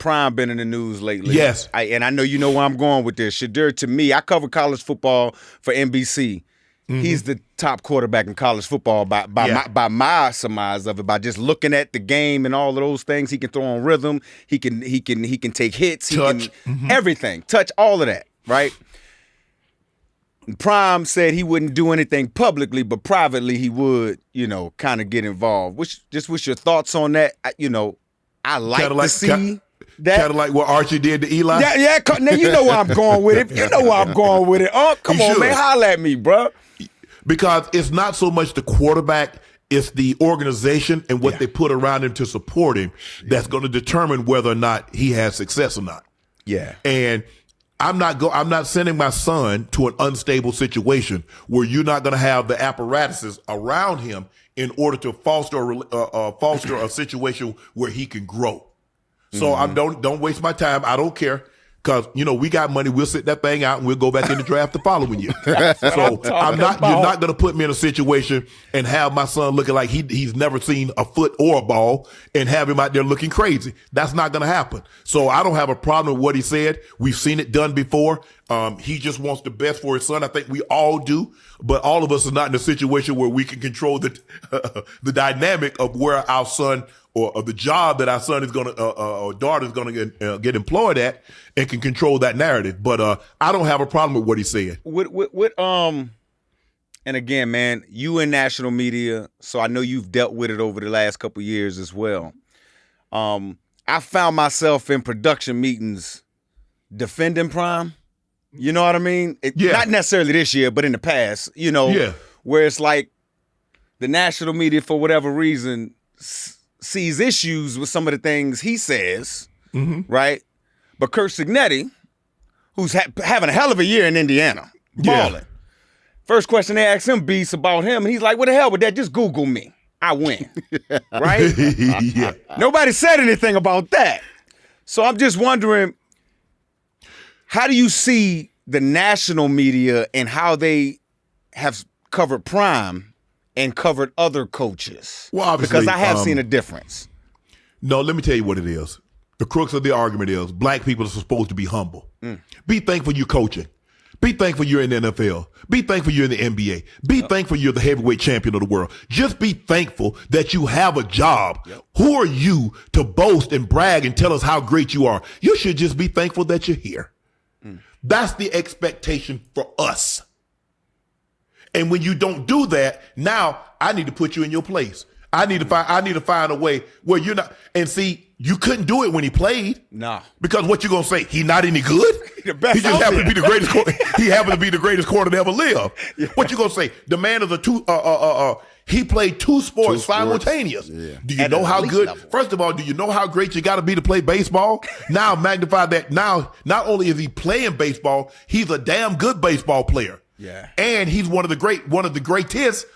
Prime been in the news lately. Yes. And I know you know where I'm going with this. Shedeur, to me, I cover college football for NBC. He's the top quarterback in college football by my surmise of it. By just looking at the game and all of those things, he can throw on rhythm. He can take hits. Touch. He can everything. Touch, all of that. Right. And Prime said he wouldn't do anything publicly, but privately he would. Kind of get involved. What's your thoughts on that? I like to see. That. Kind of like what Archie did to Eli? Yeah. Now you know where I'm going with it. Come on, man. Holla at me, bro. Because it's not so much the quarterback, it's the organization and what they put around him to support him that's going to determine whether or not he has success or not. Yeah. And I'm not sending my son to an unstable situation where you're not going to have the apparatuses around him in order to foster a situation where he can grow. So don't waste my time. I don't care. Because, we got money. We'll sit that thing out and we'll go back in the draft the following year. So you're not going to put me in a situation and have my son looking like he's never seen a foot or a ball and have him out there looking crazy. That's not going to happen. So I don't have a problem with what he said. We've seen it done before. He just wants the best for his son. I think we all do, but all of us are not in a situation where we can control the dynamic of where our son or the job that our son is going to, or daughter is going to get employed at, and can control that narrative. But I don't have a problem with what he said. And again, man, you in national media, so I know you've dealt with it over the last couple of years as well. I found myself in production meetings defending Prime. You know what I mean? Not necessarily this year, but in the past, where it's like the national media, for whatever reason, sees issues with some of the things he says, right? But Kurt Signetti, who's having a hell of a year in Indiana, balling. First question they asked him, Beast, about him, and he's like, what the hell with that? Just Google me. I win. Right? Nobody said anything about that. So I'm just wondering, how do you see the national media and how they have covered Prime and covered other coaches? Well, obviously, because I have seen a difference. No, let me tell you what it is. The crux of the argument is black people are supposed to be humble. Be thankful you're coaching. Be thankful you're in the NFL. Be thankful you're in the NBA. Be thankful you're the heavyweight champion of the world. Just be thankful that you have a job. Who are you to boast and brag and tell us how great you are? You should just be thankful that you're here. That's the expectation for us. And when you don't do that, now I need to put you in your place. I need to find a way where you're not. And see, you couldn't do it when he played. Nah. Because what you gonna say? He not any good? The best He just happened to be the greatest. He happened to be the greatest corner to ever live. What you gonna say? The man is he played two sports simultaneous. Yeah. Do you know how good? Level. First of all, do you know how great you got to be to play baseball? Now magnify that. Now, not only is he playing baseball, he's a damn good baseball player. Yeah. And he's one of the greatest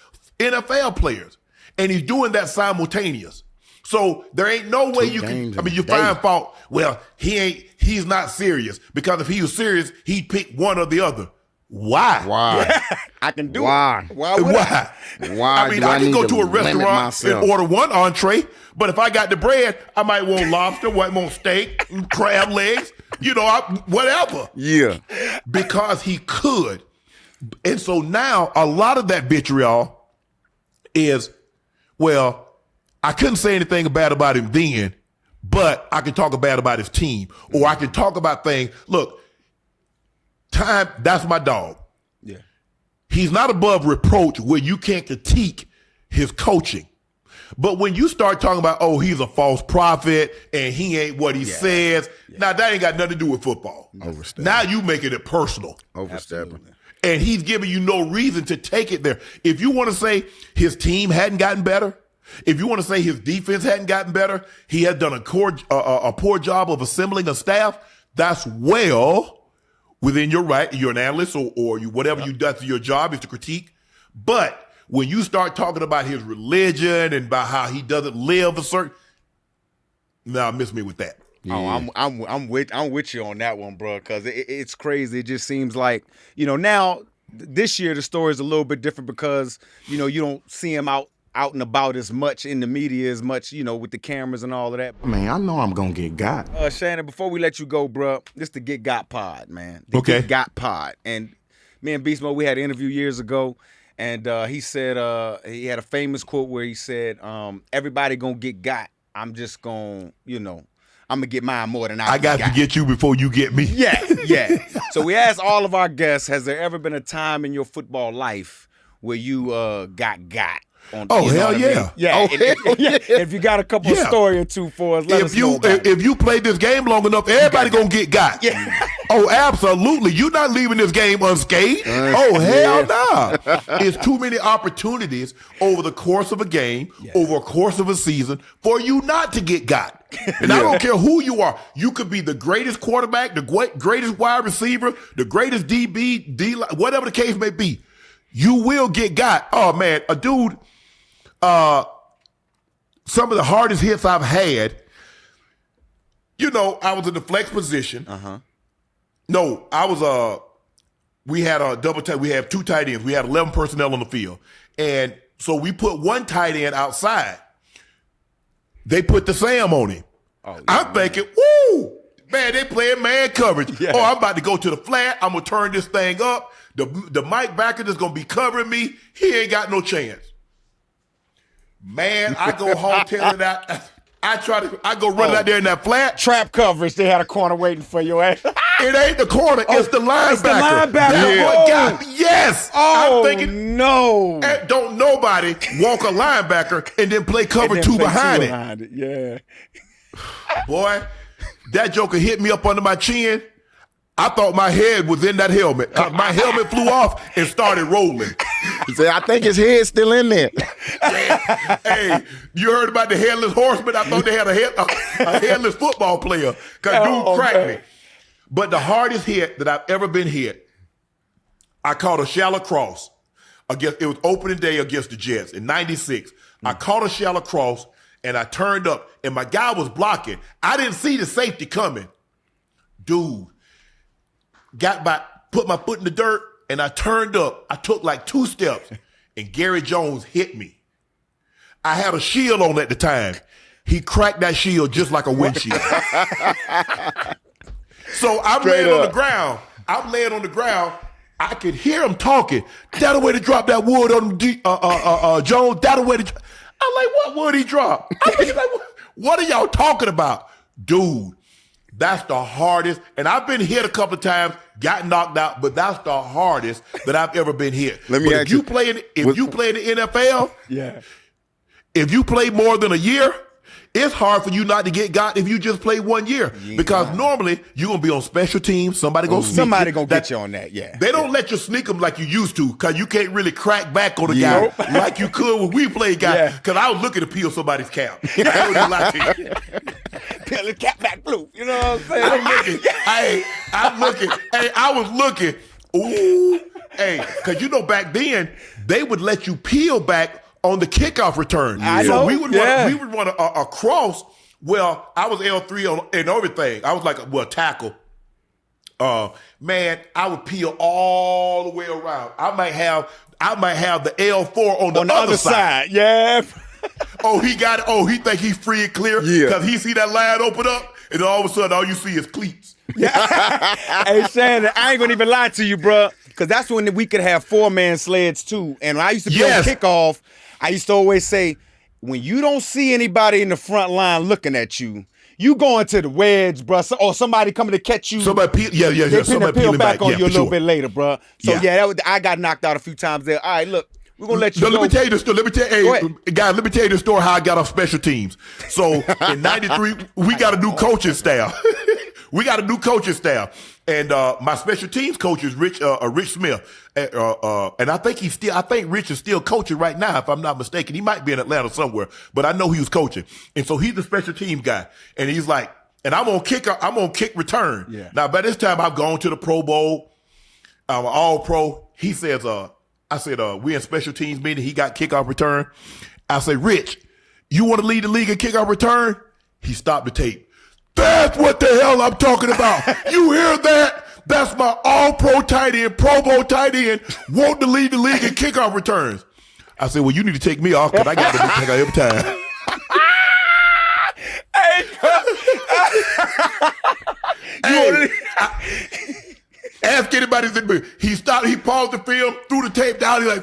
NFL players. And he's doing that simultaneous. So there ain't no way you can, you find fault. Well, he's not serious, because if he was serious, he'd pick one or the other. Why? I can do it. Why? I mean, I can go to a restaurant and order one entree, but if I got the bread, I might want lobster, might want steak, crab legs, whatever. Yeah. Because he could. And so now a lot of that vitriol is, well, I couldn't say anything bad about him then, but I can talk bad about his team, or I can talk about things. Look, Time, that's my dog. Yeah. He's not above reproach where you can't critique his coaching. But when you start talking about, oh, he's a false prophet and he ain't what he says, now that ain't got nothing to do with football. Overstepping. Now you making it personal. Overstepping. And he's giving you no reason to take it there. If you want to say his team hadn't gotten better, if you want to say his defense hadn't gotten better, he had done a poor job of assembling a staff, that's within your right. You're an analyst or you, whatever you do, your job is to critique. But when you start talking about his religion and about how he doesn't live a certain, miss me with that. Yeah. Oh, I'm with you on that one, bro. Because it's crazy. It just seems like now this year the story is a little bit different because you don't see him out out and about as much in the media as much, with the cameras and all of that. Man, I know I'm gonna get got. Shannon, before we let you go, bro, this the Get Got Pod, man. The Okay. Get Got Pod. And me and Beast Mode, we had an interview years ago, and he said he had a famous quote where he said, everybody gonna get got. I'm just gonna, I'm gonna get mine more than I got to get you before you get me. Yeah. So we asked all of our guests, has there ever been a time in your football life where you got on? Oh, hell yeah. Yeah. Oh, yeah. If you got a couple story or two for us, let us know about it. If you play this game long enough, everybody gonna get got. Yeah. Oh, absolutely. You're not leaving this game unscathed. Oh, hell no. It's too many opportunities over the course of a game, over a course of a season, for you not to get got. And I don't care who you are. You could be the greatest quarterback, the greatest wide receiver, the greatest DB, whatever the case may be. You will get got. Oh, man, a dude, some of the hardest hits I've had, I was in the flex position. Uh-huh. No, we had a double tight. We have two tight ends. We had 11 personnel on the field. And so we put one tight end outside. They put the Sam on him. Oh, yeah, I'm thinking, woo, man, they playing man coverage. Yeah. Oh, I'm about to go to the flat. I'm going to turn this thing up. The Mike backer that's going to be covering me, he ain't got no chance. Man, I go home telling that. I go running out there in that flat. Trap coverage, they had a corner waiting for your ass. It ain't the corner, it's the linebacker. It's the linebacker. That's what got me. Yes. Oh, I'm thinking, no. don't nobody walk a linebacker and then play cover two behind it. Yeah. Boy, that joker hit me up under my chin. I thought my head was in that helmet. My helmet flew off and started rolling. I think his head's still in there. Hey, you heard about the headless horseman? I thought they had a headless football player because dude cracked me. But the hardest hit that I've ever been hit, I caught a shallow cross. It was opening day against the Jets in 96. I caught a shallow cross and I turned up and my guy was blocking. I didn't see the safety coming. Dude, put my foot in the dirt and I turned up. I took like 2 steps and Gary Jones hit me. I had a shield on at the time. He cracked that shield just like a windshield. So I'm laying on the ground. I could hear him talking. That a way to drop that wood on Jones. That a way to. I'm like, what would he drop? He's like, what are y'all talking about, dude? That's the hardest. And I've been hit a couple of times, got knocked out, but that's the hardest that I've ever been hit. Let me ask you play in the NFL, if you play more than a year, it's hard for you not to get got if you just play 1 year. Because normally you're going to be on special teams. Somebody going to get you on that, They don't let you sneak them like you used to because you can't really crack back on a guy like you could when we played guys. Because I was looking to peel somebody's cap. I don't lie to you. Peel the cap back blue. You know what I'm saying? I was looking. Ooh. Hey, because back then, they would let you peel back on the kickoff return. So we would run a cross. Well, I was L3 and everything. I was like a tackle. Man, I would peel all the way around. I might have the L4 on the other side. Yeah. He got it. He think he's free and clear because he see that line open up, and then all of a sudden, all you see is cleats. Hey, Shannon, I ain't gonna even lie to you, bro, because that's when we could have 4-man sleds too. And when I used to be on kickoff, I used to always say, when you don't see anybody in the front line looking at you, you going to the wedge, bro, or somebody coming to catch you. Somebody peel back on you a little bit later, bro. So I got knocked out a few times there. All right, look. We're going to let you go. Let me tell you this story. Let me tell you this story how I got off special teams. So in 93, we got a new coaching staff. And my special teams coach is Rich Smith. And I think Rich is still coaching right now, if I'm not mistaken. He might be in Atlanta somewhere, but I know he was coaching. And so he's the special team guy. And he's like, and I'm on kick return. Yeah. Now, by this time, I've gone to the Pro Bowl. I'm an all-pro. He says, I said, we in special teams meeting. He got kickoff return. I say, Rich, you want to lead the league in kickoff return? He stopped the tape. That's what the hell I'm talking about. You hear that? That's my all-pro tight end, Pro Bowl tight end, want to lead the league in kickoff returns. I said, well, you need to take me off because I got to be taken out every time. Ask anybody. He paused the film, threw the tape down. He's like,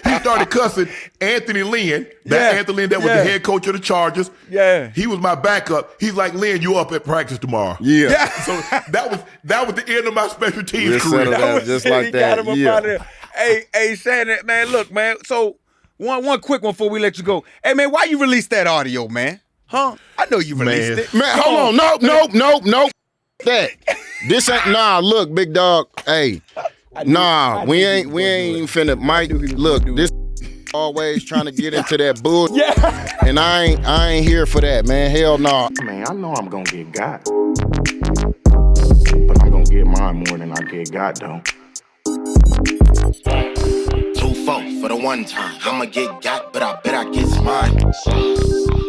he started cussing Anthony Lynn. Anthony Lynn that was the head coach of the Chargers. Yeah. He was my backup. He's like, Lynn, you up at practice tomorrow. Yeah. So that was the end of my special teams career. Just like that. Yeah. Hey, Shannon, man, look, man. So one quick one before we let you go. Hey, man, why you released that audio, man? Huh? I know you released it. Man, hold on. Nope. That. This ain't, look, big dog. Hey. We ain't even finna, Mike, look, this always trying to get into that bull. And I ain't here for that, man. Hell no. Man, I know I'm gonna get got. But I'm gonna get mine more than I get got, though. 2-4 for the one time. I'ma get got, but I bet I get mine.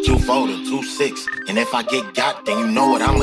2-4 to 2-6. And if I get got, then you know what I'ma